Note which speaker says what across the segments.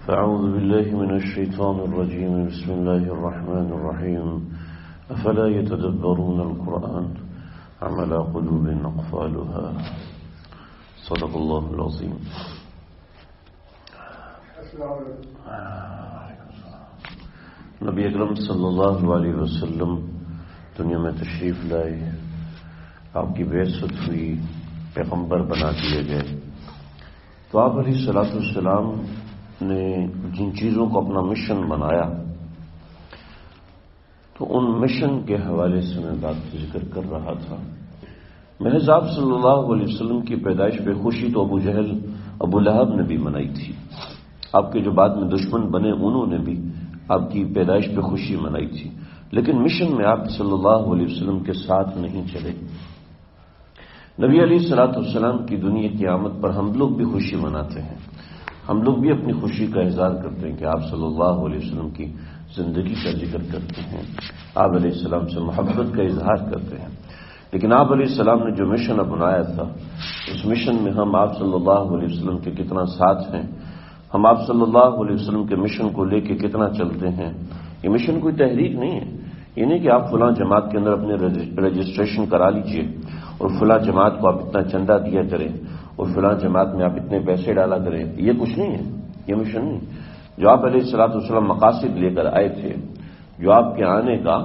Speaker 1: فأعوذ بالله من الشيطان الرجيم بسم الله الرحمن الرحيم أفلا يتدبرون القرآن أم على قلوب أقفالها صدق الله العظيم. نبی اکرم صلی اللہ علیہ وسلم دنیا میں تشریف لائے، آپ کی بعثت ہوئی، پیغمبر بنا دیے گئے، تو آپ علیہ الصلوۃ والسلام نے جن چیزوں کو اپنا مشن بنایا تو ان مشن کے حوالے سے میں بات ذکر کر رہا تھا. محض آپ صلی اللہ علیہ وسلم کی پیدائش پہ خوشی تو ابو جہل ابو لہب نے بھی منائی تھی، آپ کے جو بعد میں دشمن بنے انہوں نے بھی آپ کی پیدائش پہ خوشی منائی تھی، لیکن مشن میں آپ صلی اللہ علیہ وسلم کے ساتھ نہیں چلے. نبی علیہ الصلوۃ والسلام کی دنیا کی آمد پر ہم لوگ بھی خوشی مناتے ہیں، ہم لوگ بھی اپنی خوشی کا اظہار کرتے ہیں کہ آپ صلی اللہ علیہ وسلم کی زندگی کا ذکر کرتے ہیں، آپ علیہ السلام سے محبت کا اظہار کرتے ہیں. لیکن آپ علیہ السلام نے جو مشن اپنایا تھا، اس مشن میں ہم آپ صلی اللہ علیہ وسلم کے کتنا ساتھ ہیں، ہم آپ صلی اللہ علیہ وسلم کے مشن کو لے کے کتنا چلتے ہیں. یہ مشن کوئی تحریک نہیں ہے، یہ نہیں کہ آپ فلاں جماعت کے اندر اپنے رجسٹریشن کرا لیجئے اور فلاں جماعت کو آپ اتنا چندہ دیا کریں اور فلاں جماعت میں آپ اتنے پیسے ڈالا کریں. یہ کچھ نہیں ہے، یہ مشن نہیں. جو آپ علیہ الصلوۃ والسلام مقاصد لے کر آئے تھے، جو آپ کے آنے کا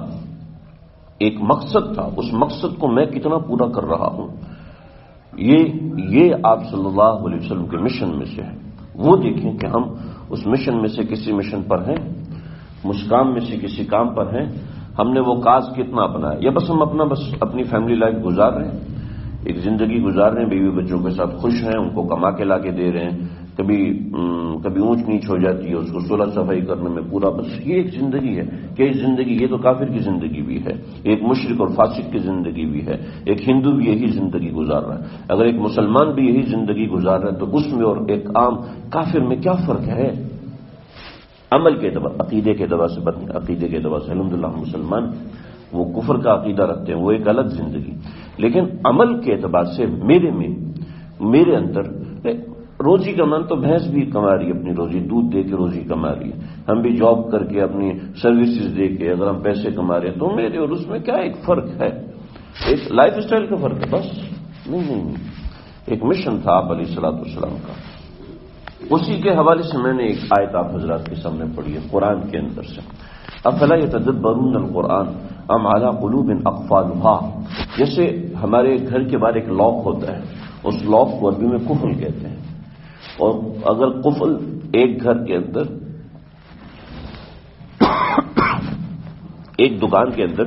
Speaker 1: ایک مقصد تھا، اس مقصد کو میں کتنا پورا کر رہا ہوں، یہ آپ صلی اللہ علیہ وسلم کے مشن میں سے ہے. وہ دیکھیں کہ ہم اس مشن میں سے کسی مشن پر ہیں، مسکام میں سے کسی کام پر ہیں، ہم نے وہ کاز کتنا اپنایا، یا بس ہم اپنی فیملی لائف گزار رہے ہیں، ایک زندگی گزار رہے ہیں، بیوی بچوں کے ساتھ خوش ہیں، ان کو کما کے لا کے دے رہے ہیں، کبھی اونچ نیچ ہو جاتی ہے، اس کو صلح صفائی کرنے میں پورا، بس یہ ایک زندگی ہے. کہ یہ زندگی، یہ تو کافر کی زندگی بھی ہے، ایک مشرک اور فاسق کی زندگی بھی ہے، ایک ہندو بھی یہی زندگی گزار رہا ہے. اگر ایک مسلمان بھی یہی زندگی گزار رہا ہے تو اس میں اور ایک عام کافر میں کیا فرق ہے؟ عمل کے اعتبار، عقیدے کے اعتبار سے عقیدے کے اعتبار سے الحمدللہ ہم مسلمان، وہ کفر کا عقیدہ رکھتے ہیں، وہ ایک الگ زندگی. لیکن عمل کے اعتبار سے میرے اندر روزی کمان تو بھینس بھی کما رہی ہے، اپنی روزی دودھ دے کے روزی کما رہی ہے، ہم بھی جاب کر کے اپنی سروسز دے کے اگر ہم پیسے کما رہے ہیں تو میرے اور اس میں کیا ایک فرق ہے؟ ایک لائف اسٹائل کا فرق ہے بس. نہیں، ایک مشن تھا آپ علیہ الصلوۃ والسلام کا. اسی کے حوالے سے میں نے ایک آیت آپ حضرات کے سامنے پڑھی ہے قرآن کے اندر سے، افلا یتدبرون القرآن ام علی قلوب اقفالها. جیسے ہمارے گھر کے باہر ایک لاک ہوتا ہے، اس لاک کو عربی میں قفل کہتے ہیں، اور اگر قفل ایک گھر کے اندر ایک دکان کے اندر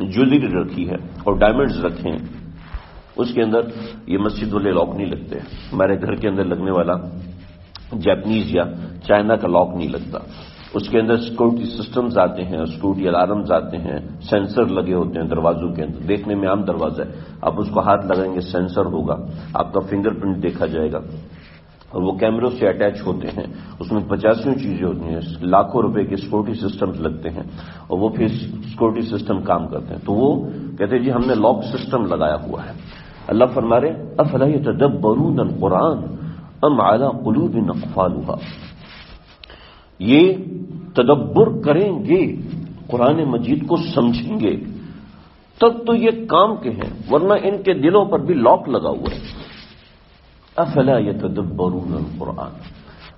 Speaker 1: جویلری رکھی ہے اور ڈائمنڈز رکھے ہیں، اس کے اندر یہ مسجد والے لاک نہیں لگتے. ہمارے گھر کے اندر لگنے والا جاپنیز یا چائنا کا لاک نہیں لگتا. اس کے اندر سیکورٹی سسٹمز آتے ہیں، سیکورٹی الارمز آتے ہیں، سینسر لگے ہوتے ہیں دروازوں کے اندر. دیکھنے میں عام دروازہ ہے، آپ اس کو ہاتھ لگائیں گے سینسر ہوگا، آپ کا فنگر پرنٹ دیکھا جائے گا، اور وہ کیمروں سے اٹیچ ہوتے ہیں. اس میں 85 چیزیں ہوتی ہیں، لاکھوں روپے کے سیکورٹی سسٹمز لگتے ہیں، اور وہ پھر سیکورٹی سسٹم کام کرتے ہیں. تو وہ کہتے ہیں جی ہم نے لاک سسٹم لگایا ہوا ہے. اللہ فرما رہے افلا یتدبرون القرآن ام علی قلوب اقفالها. یہ تدبر کریں گے، قرآن مجید کو سمجھیں گے، تب تو یہ کام کے ہیں، ورنہ ان کے دلوں پر بھی لاک لگا ہوا ہے. افلا یتدبرون القرآن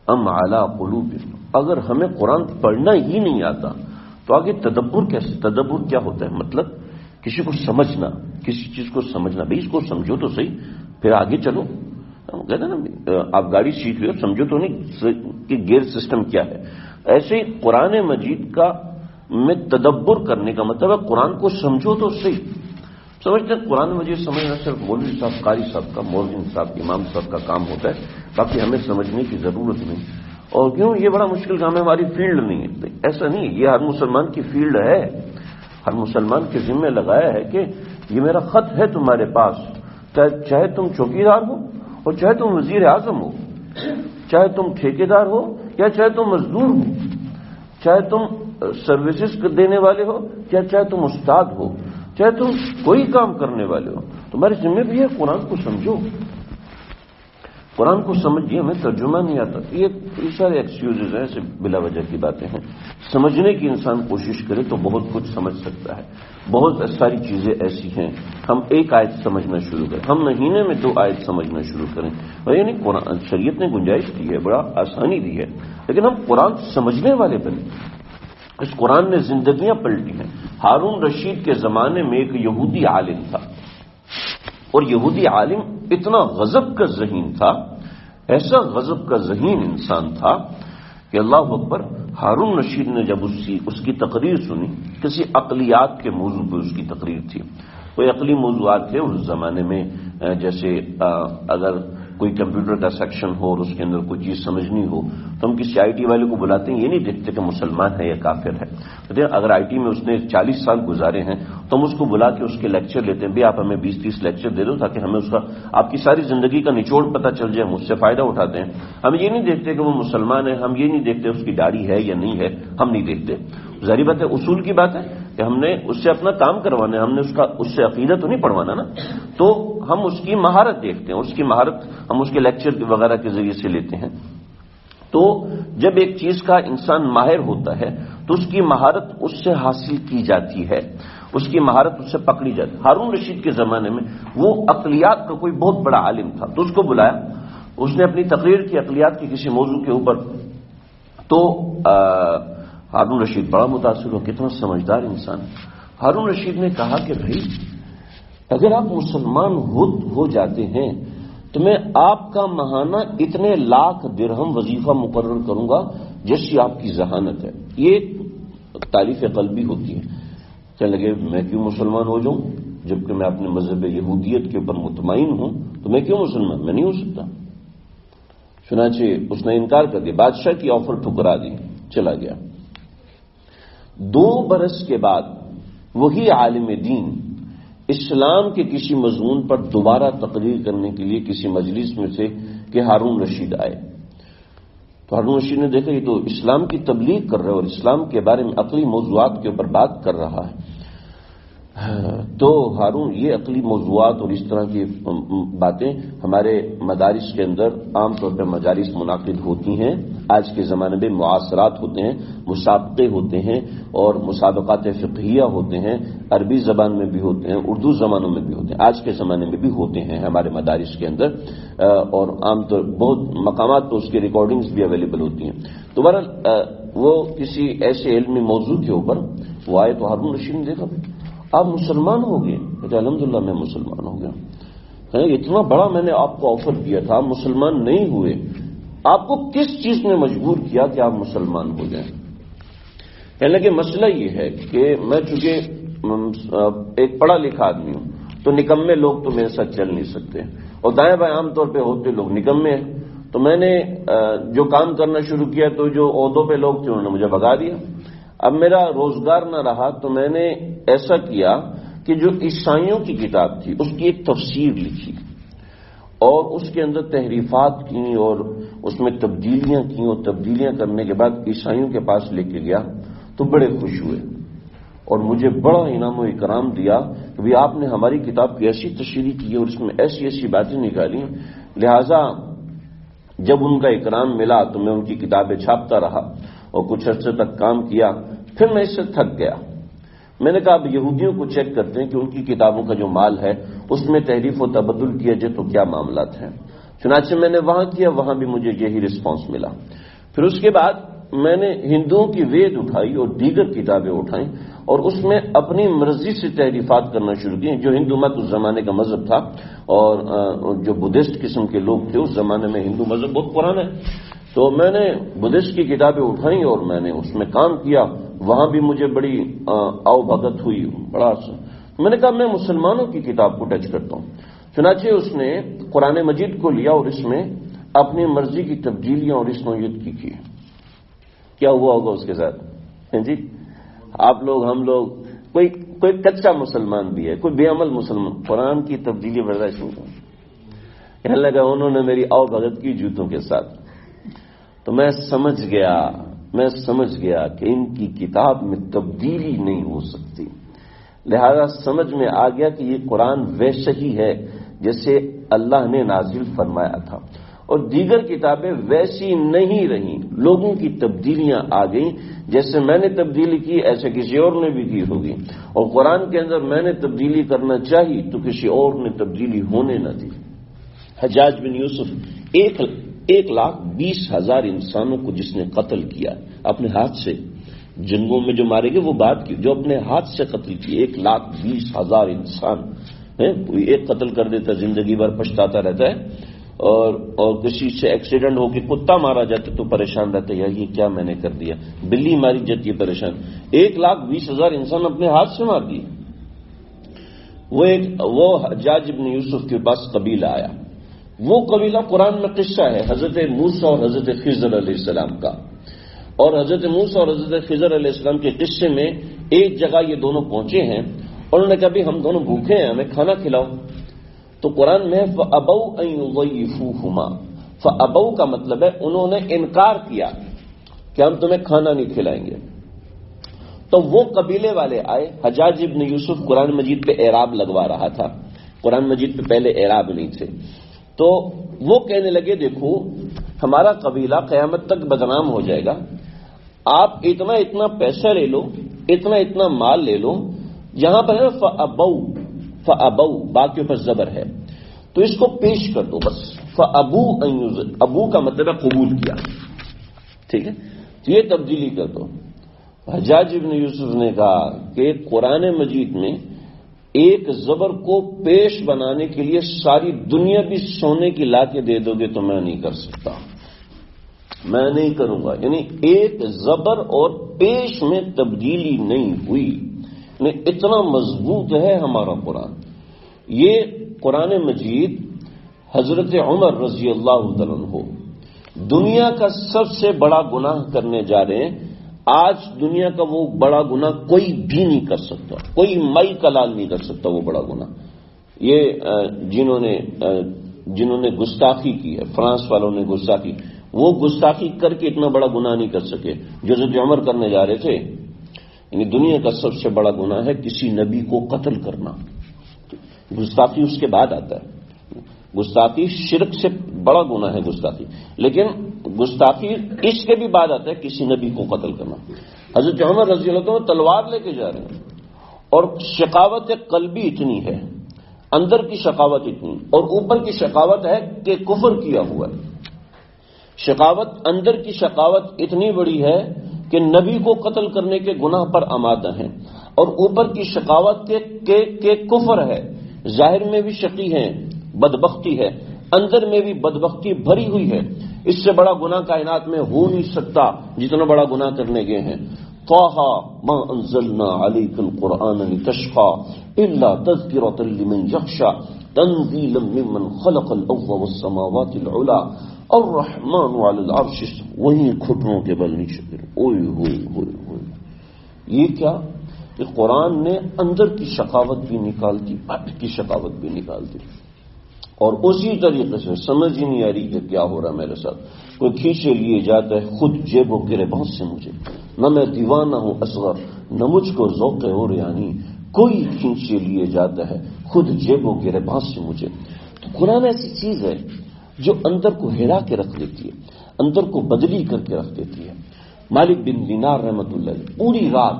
Speaker 1: ام علی قلوب. اگر ہمیں قرآن پڑھنا ہی نہیں آتا تو آگے تدبر کیسے؟ تدبر کیا ہوتا ہے؟ مطلب کسی کو سمجھنا، کسی چیز کو سمجھنا. بھائی اس کو سمجھو تو صحیح، پھر آگے چلو. کہتے ہیں نا آپ گاڑی سیکھ رہے ہو، سمجھو تو نہیں کہ گیئر سسٹم کیا ہے. ایسے ہی قرآن مجید کا میں تدبر کرنے کا مطلب ہے قرآن کو سمجھو تو صحیح. سمجھتے ہیں قرآن مجید سمجھنا صرف مولوی صاحب، قاری صاحب کا، مولوی صاحب، امام صاحب کا کام ہوتا ہے، باقی ہمیں سمجھنے کی ضرورت نہیں. اور کیوں یہ بڑا مشکل کام ہے، ہماری فیلڈ نہیں ہے. ایسا نہیں، یہ ہر مسلمان کی فیلڈ ہے. ہر مسلمان کے ذمہ لگایا ہے کہ یہ میرا خط ہے تمہارے پاس، چاہے تم چوکیدار ہو اور چاہے تم وزیر اعظم ہو، چاہے تم ٹھیکیدار ہو یا چاہے تم مزدور ہو، چاہے تم سروسز دینے والے ہو یا چاہے تم استاد ہو، چاہے تم کوئی کام کرنے والے ہو، تمہارے ذمہ بھی ہے قرآن کو سمجھو. قرآن کو سمجھیے، ہمیں ترجمہ نہیں آتا، یہ سارے ایکسکیوزز ہیں، ایسے بلا وجہ کی باتیں ہیں۔ سمجھنے کی انسان کوشش کرے تو بہت کچھ سمجھ سکتا ہے۔ بہت ساری چیزیں ایسی ہیں، ہم ایک آیت سمجھنا شروع کریں، ہم مہینے میں 2 آیت سمجھنا شروع کریں، یعنی قرآن شریعت نے گنجائش دی ہے، بڑا آسانی دی ہے، لیکن ہم قرآن سمجھنے والے بنے۔ اس قرآن نے زندگیاں پلٹی ہیں۔ ہارون رشید کے زمانے میں ایک یہودی عالم تھا، اور یہودی عالم اتنا غضب کا ذہین تھا، ایسا غضب کا ذہین انسان تھا کہ اللہ اکبر، ہارون رشید نے جب اس کی تقریر سنی، کسی عقلیات کے موضوع پہ اس کی تقریر تھی، کوئی عقلی موضوعات تھے اس زمانے میں، جیسے اگر کوئی کمپیوٹر کا سیکشن ہو اور اس کے اندر کوئی چیز سمجھنی ہو تو ہم کسی آئی ٹی والے کو بلاتے ہیں، یہ نہیں دیکھتے کہ مسلمان ہے یا کافر ہے۔ اگر آئی ٹی میں اس نے 40 سال گزارے ہیں تو ہم اس کو بلا کے اس کے لیکچر لیتے ہیں، بھی آپ ہمیں 20-30 لیکچر دے دو تاکہ ہمیں اس کا، آپ کی ساری زندگی کا نچوڑ پتہ چل جائے، ہم اس سے فائدہ اٹھاتے ہیں۔ ہم یہ نہیں دیکھتے کہ وہ مسلمان ہے، ہم یہ نہیں دیکھتے اس کی داڑھی ہے یا نہیں ہے، ہم نہیں دیکھتے۔ ظاہری بات ہے، اصول کی بات ہے کہ ہم نے اس سے اپنا کام کروانا ہے، ہم نے اس سے عقیدہ تو نہیں پڑھوانا نا، تو ہم اس کی مہارت دیکھتے ہیں، اس کی مہارت ہم اس کے لیکچر وغیرہ کے ذریعے سے لیتے ہیں۔ تو جب ایک چیز کا انسان ماہر ہوتا ہے تو اس کی مہارت اس سے حاصل کی جاتی ہے، اس کی مہارت اس سے پکڑی جاتی ہے۔ ہارون رشید کے زمانے میں وہ عقلیات کا کوئی بہت بڑا عالم تھا، تو اس کو بلایا، اس نے اپنی تقریر کی عقلیات کے کسی موضوع کے اوپر، تو ہارون رشید بڑا متاثر ہو، کتنا سمجھدار انسان۔ ہارون رشید نے کہا کہ بھائی اگر آپ مسلمان ہو جاتے ہیں تو میں آپ کا ماہانہ اتنے لاکھ درہم وظیفہ مقرر کروں گا جیسی آپ کی ذہانت ہے۔ یہ تالیف قلبی ہوتی ہے۔ کہنے لگے میں کیوں مسلمان ہو جاؤں جبکہ میں اپنے مذہب یہودیت کے اوپر مطمئن ہوں، تو میں کیوں مسلمان، میں نہیں ہو سکتا۔ چنانچہ اس نے انکار کر دیا، بادشاہ کی آفر ٹھکرا دی، چلا گیا۔ 2 برس کے بعد وہی عالم دین اسلام کے کسی مضمون پر دوبارہ تقریر کرنے کے لیے کسی مجلس میں سے کہ ہارون رشید آئے، تو ہارون رشید نے دیکھا یہ تو اسلام کی تبلیغ کر رہا ہے اور اسلام کے بارے میں عقلی موضوعات کے اوپر بات کر رہا ہے۔ تو ہارون، یہ عقلی موضوعات اور اس طرح کی باتیں ہمارے مدارس کے اندر عام طور پر مجالس منعقد ہوتی ہیں، آج کے زمانے میں معاصرات ہوتے ہیں، مسابقے ہوتے ہیں اور مسابقات فقہیہ ہوتے ہیں، عربی زبان میں بھی ہوتے ہیں، اردو زبانوں میں بھی ہوتے ہیں، آج کے زمانے میں بھی ہوتے ہیں ہمارے مدارس کے اندر، اور عام طور بہت مقامات پر اس کی ریکارڈنگز بھی اویلیبل ہوتی ہیں۔ تو بہرحال وہ کسی ایسے علمی موضوع کے اوپر وہ آئے، تو ہارون رشید نے دیکھا بھائی آپ مسلمان ہو گئے، کہتے الحمدللہ میں مسلمان ہو گیا، اتنا بڑا میں نے آپ کو آفر دیا تھا، آپ مسلمان نہیں ہوئے، آپ کو کس چیز نے مجبور کیا کہ آپ مسلمان ہو جائیں؟ کہنے لگے مسئلہ یہ ہے کہ میں چونکہ ایک پڑھا لکھا آدمی ہوں تو نکمے لوگ تو میرے ساتھ چل نہیں سکتے، اور دائیں بائیں عام طور پہ ہوتے لوگ نکمے ہیں، تو میں نے جو کام کرنا شروع کیا تو جو عہدوں پہ لوگ تھے انہوں نے مجھے بھگا دیا، اب میرا روزگار نہ رہا تو میں نے ایسا کیا کہ جو عیسائیوں کی کتاب تھی اس کی ایک تفسیر لکھی اور اس کے اندر تحریفات کی اور اس میں تبدیلیاں کی، اور تبدیلیاں کرنے کے بعد عیسائیوں کے پاس لے کے گیا تو بڑے خوش ہوئے اور مجھے بڑا انعام و اکرام دیا کہ بھی آپ نے ہماری کتاب کی ایسی تشریح کی ہے اور اس میں ایسی ایسی باتیں نکالی، لہذا جب ان کا اکرام ملا تو میں ان کی کتابیں چھاپتا رہا اور کچھ عرصے تک کام کیا، پھر میں اس سے تھک گیا۔ میں نے کہا اب یہودیوں کو چیک کرتے ہیں کہ ان کی کتابوں کا جو مال ہے اس میں تحریف و تبدل کیا جائے تو کیا معاملات ہیں۔ چنانچہ میں نے وہاں کیا، وہاں بھی مجھے یہی رسپانس ملا۔ پھر اس کے بعد میں نے ہندوؤں کی وید اٹھائی اور دیگر کتابیں اٹھائیں اور اس میں اپنی مرضی سے تحریفات کرنا شروع کی۔ جو ہندو مت اس زمانے کا مذہب تھا اور جو بدھسٹ قسم کے لوگ تھے اس زمانے میں، ہندو مذہب بہت پرانا ہے، تو میں نے بدھسٹ کی کتابیں اٹھائیں اور میں نے اس میں کام کیا، وہاں بھی مجھے بڑی آؤ بھگت ہوئی، بڑا میں نے کہا میں مسلمانوں کی کتاب کو ٹچ کرتا ہوں۔ چنانچہ اس نے قرآن مجید کو لیا اور اس میں اپنی مرضی کی تبدیلیاں اور اس نوعیت کی کیا ہوا ہوگا اس کے ساتھ جی؟ آپ لوگ، ہم لوگ، کوئی کچا مسلمان بھی ہے، کوئی بے عمل مسلمان قرآن کی تبدیلی برداشت نہیں کرتا۔ کہنے لگا انہوں نے میری آؤ بھگت کی جوتوں کے ساتھ، تو میں سمجھ گیا کہ ان کی کتاب میں تبدیلی نہیں ہو سکتی، لہذا سمجھ میں آ گیا کہ یہ قرآن ویسے ہی ہے جیسے اللہ نے نازل فرمایا تھا، اور دیگر کتابیں ویسی نہیں رہیں، لوگوں کی تبدیلیاں آ گئیں، جیسے میں نے تبدیلی کی ایسے کسی اور نے بھی کی ہوگی، اور قرآن کے اندر میں نے تبدیلی کرنا چاہی تو کسی اور نے تبدیلی ہونے نہ دی۔ حجاج بن یوسف 1,20,000 انسانوں کو جس نے قتل کیا اپنے ہاتھ سے، جنگوں میں جو مارے گئے وہ بات کی، جو اپنے ہاتھ سے قتل کیے 1,20,000 انسان، کوئی ایک قتل کر دیتا زندگی بھر پچھتاتا رہتا ہے، اور کسی سے ایکسیڈنٹ ہو کے کتا مارا جاتا تو پریشان رہتا ہے، یار یہ کیا میں نے کر دیا، بلی ماری جاتی ہے پریشان۔ 1,20,000 انسان اپنے ہاتھ سے مار دیے۔ وہ حجاج بن یوسف کے پاس قبیلہ آیا، وہ قبیلہ قرآن میں قصہ ہے حضرت موسیٰ اور حضرت خضر علیہ السلام کا، اور حضرت موسیٰ اور حضرت خضر علیہ السلام کے قصے میں ایک جگہ یہ دونوں پہنچے ہیں، اور انہوں نے کہا بھی ہم دونوں بھوکے ہیں، ہمیں کھانا کھلاؤ۔ تو قرآن میں فَأَبَوْا أَن يُضَيِّفُوهُمَا، فَأَبَوْا کا مطلب ہے انہوں نے انکار کیا کہ ہم تمہیں کھانا نہیں کھلائیں گے۔ تو وہ قبیلے والے آئے، حجاج ابن یوسف قرآن مجید پہ اعراب لگوا رہا تھا، قرآن مجید پہ پہلے اعراب نہیں تھے، تو وہ کہنے لگے دیکھو ہمارا قبیلہ قیامت تک بدنام ہو جائے گا، آپ اتنا اتنا پیسہ لے لو، اتنا اتنا مال لے لو، یہاں پر ہے فَأَبَوْا با کے اوپر زبر ہے تو اس کو پیش کر دو بس، فَأَبُوا أَن يُضَيِّفُوهُمَا، ابو کا مطلب ہے قبول کیا، ٹھیک ہے، تو یہ تبدیلی کر دو۔ حجاج ابن یوسف نے کہا کہ قرآن مجید میں ایک زبر کو پیش بنانے کے لیے ساری دنیا بھی سونے کی لا کے دے دو گے تو میں نہیں کر سکتا، میں نہیں کروں گا، یعنی ایک زبر اور پیش میں تبدیلی نہیں ہوئی، اتنا مضبوط ہے ہمارا قرآن۔ یہ قرآن مجید حضرت عمر رضی اللہ عنہ دنیا کا سب سے بڑا گناہ کرنے جا رہے ہیں، آج دنیا کا وہ بڑا گناہ کوئی بھی نہیں کر سکتا، کوئی مائی کا لال نہیں کر سکتا وہ بڑا گناہ۔ یہ جنہوں نے گستاخی کی ہے، فرانس والوں نے گستاخی، وہ گستاخی کر کے اتنا بڑا گناہ نہیں کر سکے جو حضرت عمر کرنے جا رہے تھے۔ یعنی دنیا کا سب سے بڑا گناہ ہے کسی نبی کو قتل کرنا، گستاخی اس کے بعد آتا ہے، گستاخی شرک سے بڑا گناہ ہے گستاخی، لیکن گستاخی اس کے بھی بعد آتا ہے کسی نبی کو قتل کرنا۔ حضرت عمر رضی اللہ عنہ تلوار لے کے جا رہے ہیں، اور شقاوت قلبی اتنی ہے، اندر کی شقاوت اتنی، اور اوپر کی شقاوت ہے کہ کفر کیا ہوا ہے، شقاوت اندر کی شقاوت اتنی بڑی ہے کہ نبی کو قتل کرنے کے گناہ پر آمادہ ہیں، اور اوپر کی شقاوت کے کفر ہے، ظاہر میں بھی شقی ہیں، بدبختی ہے، اندر میں بھی بدبختی بھری ہوئی ہے۔ اس سے بڑا گناہ کائنات میں ہو نہیں سکتا جتنا بڑا گناہ کرنے گئے ہیں۔ طٰہٰ مَا أَنزَلْنَا عَلَيْكَ الْقُرْآنَ لِتَشْقَىٰ إِلَّا تَذْكِرَةً لِمَن يَخْشَىٰ تَنزِيلًا مِّمَّن خَلَقَ الْأَرْضَ وَالسَّمَاوَاتِ الْعُلَىٰ الرحمن علی العرش استوى، وہیں گھٹنوں کے بل نیچے گر، اوئے ہوئے ہوئے ہوئے۔ یہ کیا کہ قرآن نے اندر کی شقاوت بھی نکال دی، باہر کی شقاوت بھی نکال دی، اور اسی طریقے سے سمجھ ہی نہیں آ رہی کہ کیا ہو رہا میرے ساتھ، کوئی کھینچے لیے جاتا ہے خود جیب و گریباں سے، مجھے نہ میں دیوانہ ہوں اصغر، نہ مجھ کو ذوق اور یعنی، کوئی کھینچے لیے جاتا ہے خود جیب و گریباں سے مجھے۔ تو قرآن ایسی چیز ہے جو اندر کو ہلا کے رکھ دیتی ہے، اندر کو بدلی کر کے رکھ دیتی ہے۔ مالک بن دینار رحمۃ اللہ علیہ پوری رات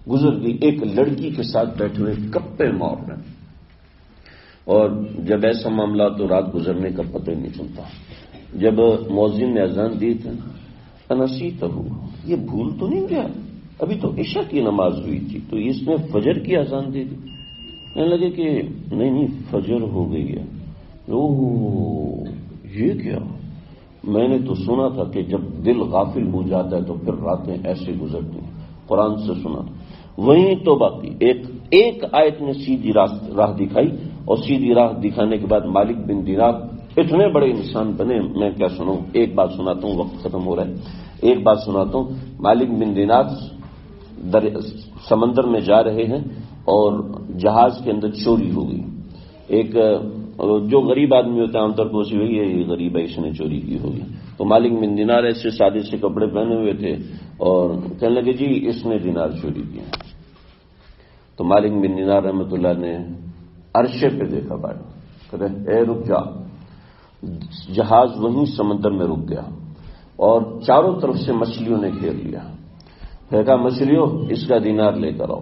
Speaker 1: گزر گئی ایک لڑکی کے ساتھ بیٹھے ہوئے گپے مار رہے ہیں، اور جب ایسا معاملہ تو رات گزرنے کا پتہ ہی نہیں چلتا۔ جب مؤذن نے اذان دی تھی، انسیتہ، یہ بھول تو نہیں گیا، ابھی تو عشاء کی نماز ہوئی تھی تو اس نے فجر کی اذان دے دی۔ کہنے لگے کہ نہیں فجر ہو گئی ہے۔ اوہ یہ کیا، میں نے تو سنا تھا کہ جب دل غافل ہو جاتا ہے تو پھر راتیں ایسے گزرتی ہیں، قرآن سے سنا تھا۔ وہیں تو باقی ایک آیت نے سیدھی راہ دکھائی، اور سیدھی راہ دکھانے کے بعد مالک بن دینار اتنے بڑے انسان بنے، میں کیا سنوں، ایک بات سناتا ہوں، وقت ختم ہو رہا ہے، ایک بات سناتا ہوں۔ مالک بن دینار سمندر میں جا رہے ہیں اور جہاز کے اندر چوری ہو گئی، ایک جو غریب آدمی ہوتا ہے عام طور پر اسی ہوئی ہے، یہ غریب ہے اس نے چوری کی ہوگی۔ تو مالک بن دینار ایسے سادے سے کپڑے پہنے ہوئے تھے اور کہنے لگے جی اس نے دینار چوری کیا۔ تو مالک بن دینار رحمۃ اللہ نے عرشے پہ دیکھا، کہتے اے رک جا، جہاز وہیں سمندر میں رک گیا اور چاروں طرف سے مچھلیوں نے گھیر لیا. کہا مچھلیوں اس کا دینار لے کر آؤ.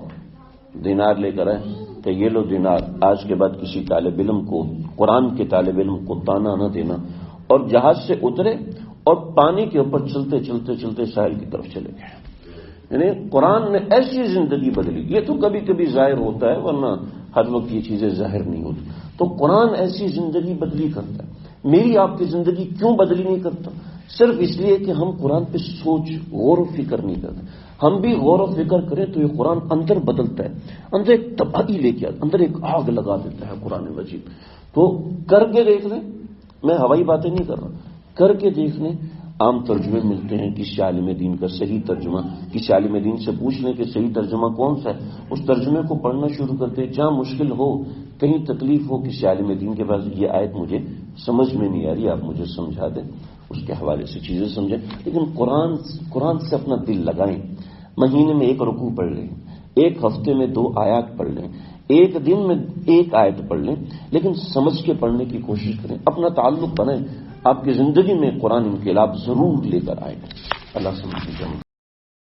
Speaker 1: دینار لے کر آئے کہ یہ لو دینار، آج کے بعد کسی طالب علم کو، قرآن کے طالب علم کو تانا نہ دینا. اور جہاز سے اترے اور پانی کے اوپر چلتے چلتے چلتے ساحل کی طرف چلے گئے. یعنی قرآن نے ایسی زندگی بدلی. یہ تو کبھی کبھی ظاہر ہوتا ہے، ورنہ ہر وقت یہ چیزیں ظاہر نہیں ہوتی. تو قرآن ایسی زندگی بدلی کرتا ہے. میری آپ کی زندگی کیوں بدلی نہیں کرتا؟ صرف اس لیے کہ ہم قرآن پہ سوچ غور و فکر نہیں کرتے. ہم بھی غور و فکر کریں تو یہ قرآن اندر بدلتا ہے، اندر ایک تباہی لے کے آتا، اندر ایک آگ لگا دیتا ہے قرآن مجید. تو کر کے دیکھ لیں، میں ہوائی باتیں نہیں کر رہا، کر کے دیکھ لیں. عام ترجمے ملتے ہیں، کسی عالم دین کا صحیح ترجمہ، کسی عالم دین سے پوچھ لیں کہ صحیح ترجمہ کون سا ہے، اس ترجمے کو پڑھنا شروع کرتے. جہاں مشکل ہو، کہیں تکلیف ہو، کسی عالم دین کے پاس یہ آیت مجھے سمجھ میں نہیں آ رہی، آپ مجھے سمجھا دیں، اس کے حوالے سے چیزیں سمجھیں. لیکن قرآن سے اپنا دل لگائیں. مہینے میں 1 رکوع پڑھ لیں، 1 ہفتے میں 2 آیات پڑھ لیں، 1 دن میں 1 آیت پڑھ لیں، لیکن سمجھ کے پڑھنے کی کوشش کریں. اپنا تعلق بنائیں. آپ کی زندگی میں قرآن انقلاب ضرور لے کر آئے گا. اللہ سمجھ